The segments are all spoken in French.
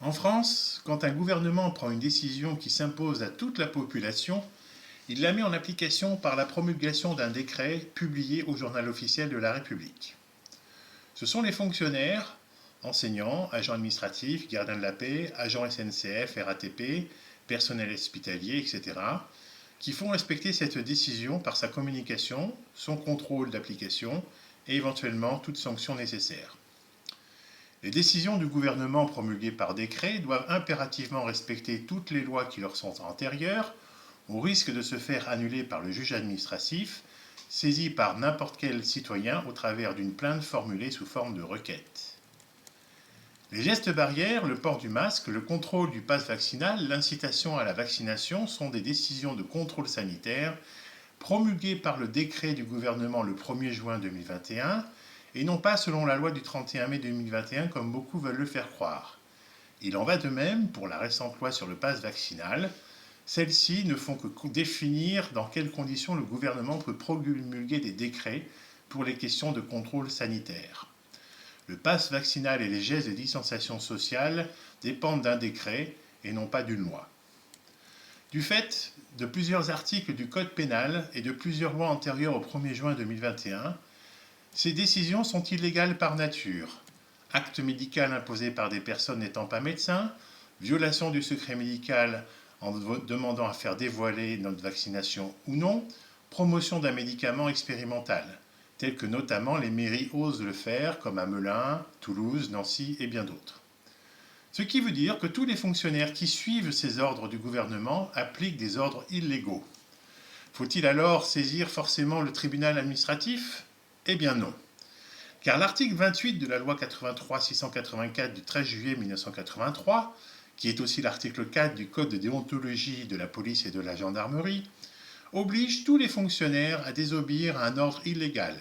En France, quand un gouvernement prend une décision qui s'impose à toute la population, il la met en application par la promulgation d'un décret publié au Journal officiel de la République. Ce sont les fonctionnaires, enseignants, agents administratifs, gardiens de la paix, agents SNCF, RATP, personnel hospitalier, etc., qui font respecter cette décision par sa communication, son contrôle d'application et éventuellement toute sanction nécessaire. Les décisions du gouvernement promulguées par décret doivent impérativement respecter toutes les lois qui leur sont antérieures, au risque de se faire annuler par le juge administratif, saisi par n'importe quel citoyen au travers d'une plainte formulée sous forme de requête. Les gestes barrières, le port du masque, le contrôle du pass vaccinal, l'incitation à la vaccination sont des décisions de contrôle sanitaire promulguées par le décret du gouvernement le 1er juin 2021 et non pas selon la loi du 31 mai 2021 comme beaucoup veulent le faire croire. Il en va de même pour la récente loi sur le pass vaccinal. Celles-ci ne font que définir dans quelles conditions le gouvernement peut promulguer des décrets pour les questions de contrôle sanitaire. Le pass vaccinal et les gestes de distanciation sociale dépendent d'un décret et non pas d'une loi. Du fait de plusieurs articles du Code pénal et de plusieurs lois antérieures au 1er juin 2021, ces décisions sont illégales par nature. Acte médical imposé par des personnes n'étant pas médecins, violation du secret médical en demandant à faire dévoiler notre vaccination ou non, promotion d'un médicament expérimental, tel que notamment les mairies osent le faire, comme à Melun, Toulouse, Nancy et bien d'autres. Ce qui veut dire que tous les fonctionnaires qui suivent ces ordres du gouvernement appliquent des ordres illégaux. Faut-il alors saisir forcément le tribunal administratif ? Eh bien non. Car l'article 28 de la loi 83-684 du 13 juillet 1983, qui est aussi l'article 4 du Code de déontologie de la police et de la gendarmerie, oblige tous les fonctionnaires à désobéir à un ordre illégal.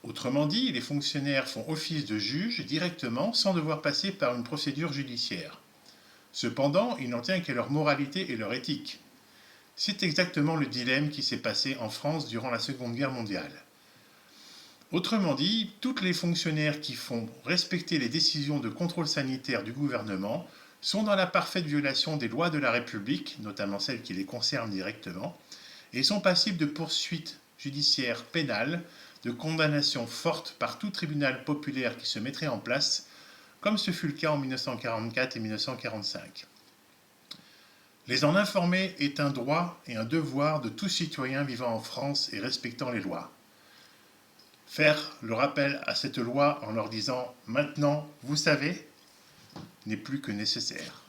Autrement dit, les fonctionnaires font office de juge directement sans devoir passer par une procédure judiciaire. Cependant, il n'en tient qu'à leur moralité et leur éthique. C'est exactement le dilemme qui s'est passé en France durant la Seconde Guerre mondiale. Autrement dit, tous les fonctionnaires qui font respecter les décisions de contrôle sanitaire du gouvernement sont dans la parfaite violation des lois de la République, notamment celles qui les concernent directement, et sont passibles de poursuites judiciaires pénales, de condamnations fortes par tout tribunal populaire qui se mettrait en place, comme ce fut le cas en 1944 et 1945. Les en informer est un droit et un devoir de tout citoyen vivant en France et respectant les lois. Faire le rappel à cette loi en leur disant « maintenant, vous savez » n'est plus que nécessaire.